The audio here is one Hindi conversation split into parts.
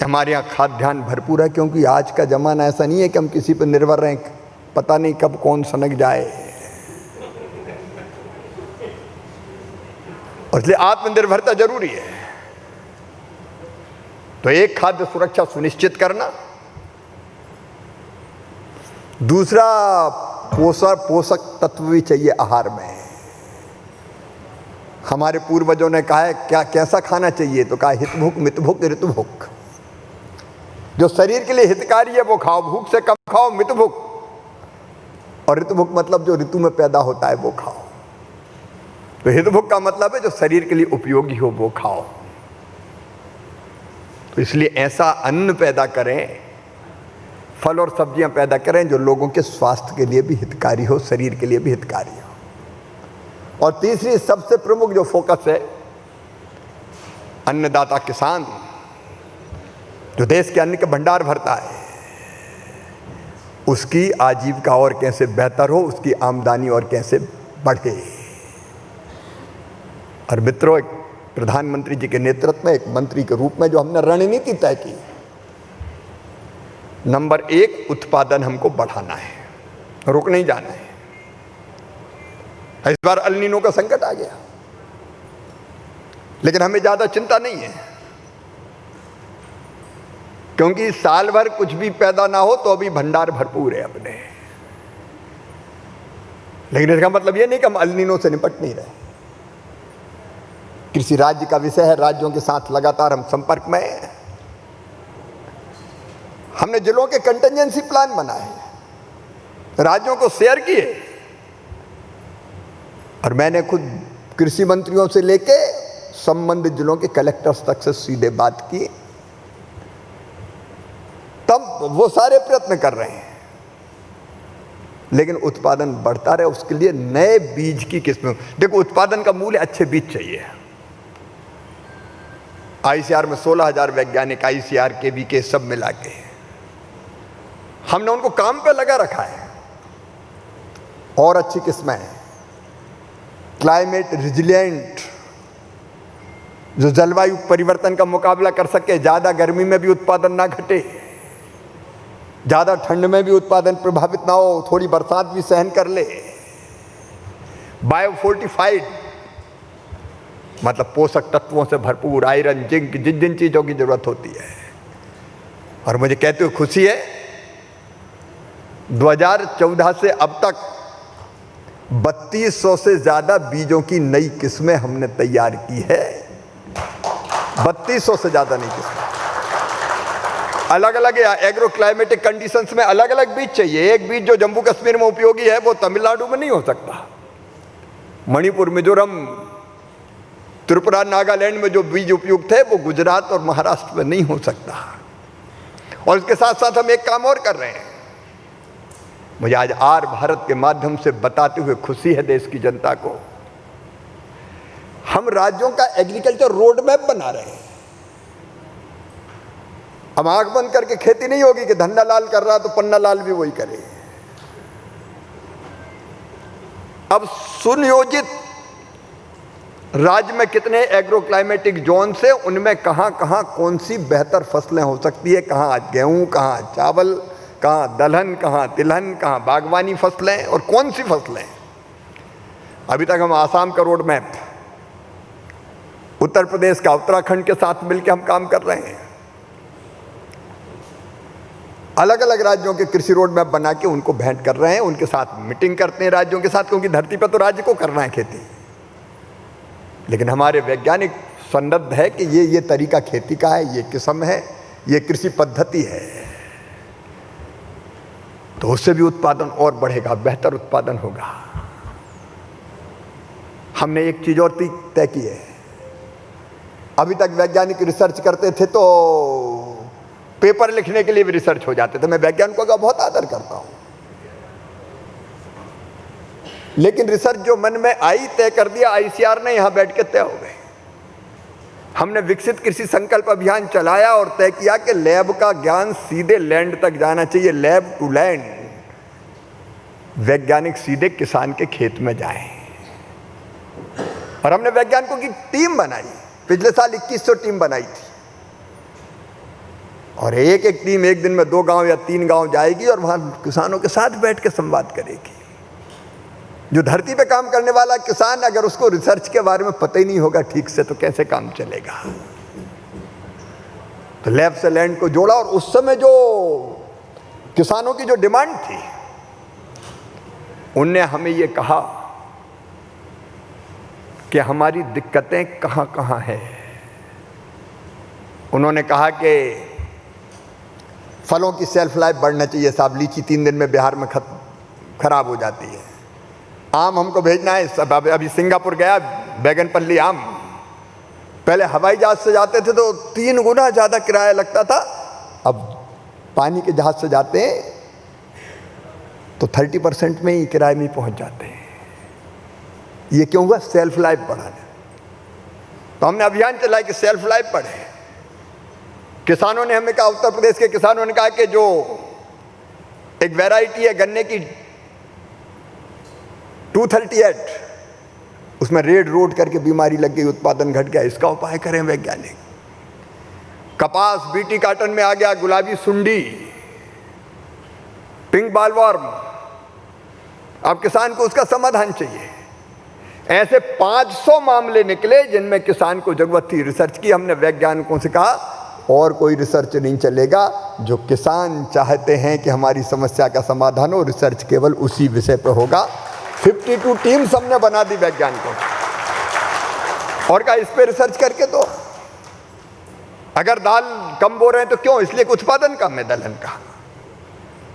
कि हमारे यहाँ खाद्यान्न भरपूर है, क्योंकि आज का ज़माना ऐसा नहीं है कि हम किसी पर निर्भर रहें, पता नहीं कब कौन सनक जाए, और इसलिए आत्मनिर्भरता जरूरी है। तो एक, खाद्य सुरक्षा सुनिश्चित करना, दूसरा पोषक तत्व भी चाहिए आहार में। हमारे पूर्वजों ने कहा है क्या कैसा खाना चाहिए, तो कहा हितभुक मितभुक ऋतुभुक। जो शरीर के लिए हितकारी है वो खाओ, भूख से कम खाओ, मितभुक, और ऋतुभुक मतलब जो ऋतु में पैदा होता है वो खाओ। तो हितभुक का मतलब है जो शरीर के लिए उपयोगी हो वो खाओ। तो इसलिए ऐसा अन्न पैदा करें, फल और सब्जियां पैदा करें जो लोगों के स्वास्थ्य के लिए भी हितकारी हो, शरीर के लिए भी हितकारी हो। और तीसरी सबसे प्रमुख जो फोकस है, अन्नदाता किसान जो देश के अन्न के भंडार भरता है, उसकी आजीविका और कैसे बेहतर हो, उसकी आमदनी और कैसे बढ़े। और मित्रों, एक प्रधानमंत्री जी के नेतृत्व में एक मंत्री के रूप में जो हमने रणनीति तय की, नंबर 1 उत्पादन हमको बढ़ाना है, रुक नहीं जाना है। इस बार अल नीनो का संकट आ गया, लेकिन हमें ज्यादा चिंता नहीं है, क्योंकि साल भर कुछ भी पैदा ना हो तो अभी भंडार भरपूर है अपने। लेकिन इसका मतलब यह नहीं कि हम अल नीनो से निपट नहीं रहे। कृषि राज्य का विषय है, राज्यों के साथ लगातार हम संपर्क में हैं। हमने जिलों के कंटिजेंसी प्लान बनाए, राज्यों को शेयर किए, और मैंने खुद कृषि मंत्रियों से लेके संबंधित जिलों के कलेक्टर्स तक से सीधे बात की। तब वो सारे प्रयत्न कर रहे हैं, लेकिन उत्पादन बढ़ता रहे, उसके लिए नए बीज की किस्में। देखो, उत्पादन का मूल अच्छे बीज चाहिए। आईसीआर में 16,000 वैज्ञानिक, आईसीआर के भी के सब मिला के हमने उनको काम पे लगा रखा है। और अच्छी किस्में हैं, क्लाइमेट रिजिलिएंट, जो जलवायु परिवर्तन का मुकाबला कर सके, ज्यादा गर्मी में भी उत्पादन ना घटे, ज्यादा ठंड में भी उत्पादन प्रभावित ना हो, थोड़ी बरसात भी सहन कर ले। बायोफोर्टिफाइड मतलब पोषक तत्वों से भरपूर, आयरन, जिंक, जिन जिन चीजों की जरूरत होती है। और मुझे कहते हुए खुशी है, 2014 से अब तक 3200 से ज्यादा बीजों की नई किस्में हमने तैयार की है। 3200 से ज्यादा नई किस्में, अलग अलग एग्रो क्लाइमेटिक कंडीशंस में अलग अलग बीज चाहिए। एक बीज जो जम्मू कश्मीर में उपयोगी है वो तमिलनाडु में नहीं हो सकता, मणिपुर, मिजोरम, त्रिपुरा, नागालैंड में जो बीज उपयुक्त है वो गुजरात और महाराष्ट्र में नहीं हो सकता। और इसके साथ साथ हम एक काम और कर रहे हैं, मुझे आज आर भारत के माध्यम से बताते हुए खुशी है देश की जनता को, हम राज्यों का एग्रीकल्चर रोड मैप बना रहे हैं। हम आंख बंद करके खेती नहीं होगी कि धन्ना लाल कर रहा तो पन्ना लाल भी वही करे। अब सुनियोजित राज्य में कितने एग्रो क्लाइमेटिक जोन से, उनमें कहां कहां कौन सी बेहतर फसलें हो सकती है, कहां गेहूं, कहां चावल, कहां दलहन, कहां तिलहन, कहां बागवानी फसलें और कौन सी फसलें। अभी तक हम आसाम का रोड मैप, उत्तर प्रदेश का उत्तराखंड के साथ मिलकर हम काम कर रहे हैं। अलग अलग राज्यों के कृषि रोड मैप बना के उनको भेंट कर रहे हैं, उनके साथ मीटिंग करते हैं राज्यों के साथ, क्योंकि धरती पर तो राज्य को करना है खेती। लेकिन हमारे वैज्ञानिक सन्नद्ध है कि ये तरीका खेती का है, ये किस्म है, ये कृषि पद्धति है, तो उससे भी उत्पादन और बढ़ेगा, बेहतर उत्पादन होगा। हमने एक चीज और तय की है, अभी तक वैज्ञानिक रिसर्च करते थे तो पेपर लिखने के लिए भी रिसर्च हो जाते थे। मैं वैज्ञानिकों का बहुत आदर करता हूं, लेकिन रिसर्च जो मन में आई तय कर दिया, आईसीआर ने यहां बैठ के तय हो गए। हमने विकसित कृषि संकल्प अभियान चलाया और तय किया कि लैब का ज्ञान सीधे लैंड तक जाना चाहिए, लैब टू लैंड। वैज्ञानिक सीधे किसान के खेत में जाएं। और हमने वैज्ञानिकों की टीम बनाई, पिछले साल 2100 टीम बनाई थी। और एक एक टीम एक दिन में 2 गांव या 3 गांव जाएगी और वहां किसानों के साथ बैठ के संवाद करेगी। जो धरती पे काम करने वाला किसान, अगर उसको रिसर्च के बारे में पता ही नहीं होगा ठीक से, तो कैसे काम चलेगा। तो लैब से लैंड को जोड़ा, और उस समय जो किसानों की जो डिमांड थी, उनने हमें ये कहा कि हमारी दिक्कतें कहां कहां हैं। उन्होंने कहा कि फलों की सेल्फ लाइफ बढ़ना चाहिए साहब, लीची 3 दिन में बिहार में खराब हो जाती है। आम हमको भेजना है, सब अभी सिंगापुर गया, बैगनपल्ली आम, पहले हवाई जहाज से जाते थे तो 3 गुना ज़्यादा किराया लगता था, अब पानी के जहाज से जाते हैं तो 30% में ही किराए में पहुंच जाते हैं। ये क्यों हुआ? सेल्फ लाइफ बढ़ाने। तो हमने अभियान चलाया कि सेल्फ लाइफ बढ़े। किसानों ने हमें कहा, उत्तर प्रदेश के किसानों ने कहा कि जो एक वैरायटी है गन्ने की 238, उसमें रेड रोड करके बीमारी लग गई, उत्पादन घट गया, इसका उपाय करें वैज्ञानिक। कपास बीटी काटन में आ गया गुलाबी सुंडी, पिंक बालवर्म, अब किसान को उसका समाधान चाहिए। ऐसे 500 मामले निकले जिनमें किसान को जरूरत थी रिसर्च की। हमने वैज्ञानिकों से कहा और कोई रिसर्च नहीं चलेगा, जो किसान चाहते हैं कि हमारी समस्या का समाधान हो, रिसर्च केवल उसी विषय पर होगा। 52 टीम्स हमने बना दी वैज्ञानिकों और कहा इस पे रिसर्च करके दो। अगर दाल कम बो रहे हैं तो क्यों? इसलिए कि उत्पादन कम है दलहन का।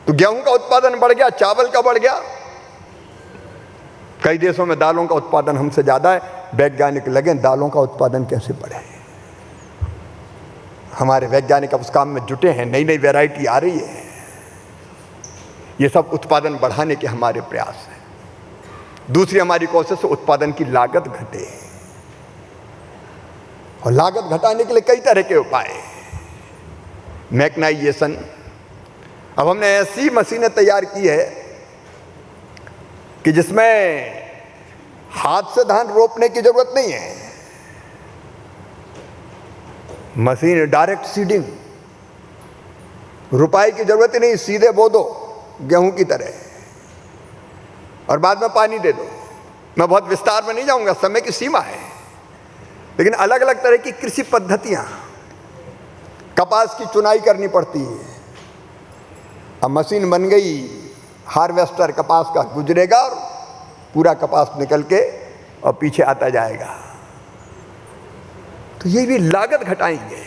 तो गेहूं का उत्पादन बढ़ गया, चावल का बढ़ गया, कई देशों में दालों का उत्पादन हमसे ज्यादा है। वैज्ञानिक लगे दालों का उत्पादन कैसे बढ़े। हमारे वैज्ञानिक अब उस काम में जुटे हैं, नई नई वैरायटी आ रही है। ये सब उत्पादन बढ़ाने के हमारे प्रयास हैं। दूसरी हमारी कोशिश उत्पादन की लागत घटे, और लागत घटाने के लिए कई तरह के उपाय। मैकेनाइजेशन, अब हमने ऐसी मशीनें तैयार की है कि जिसमें हाथ से धान रोपने की जरूरत नहीं है। मशीन डायरेक्ट सीडिंग, रुपाई की जरूरत ही नहीं, सीधे बो दो गेहूं की तरह और बाद में पानी दे दो। मैं बहुत विस्तार में नहीं जाऊंगा, समय की सीमा है, लेकिन अलग अलग तरह की कृषि पद्धतियां। कपास की चुनाई करनी पड़ती है, अब मशीन बन गई, हार्वेस्टर कपास का गुजरेगा और पूरा कपास निकल के और पीछे आता जाएगा। तो ये भी लागत घटाएंगे।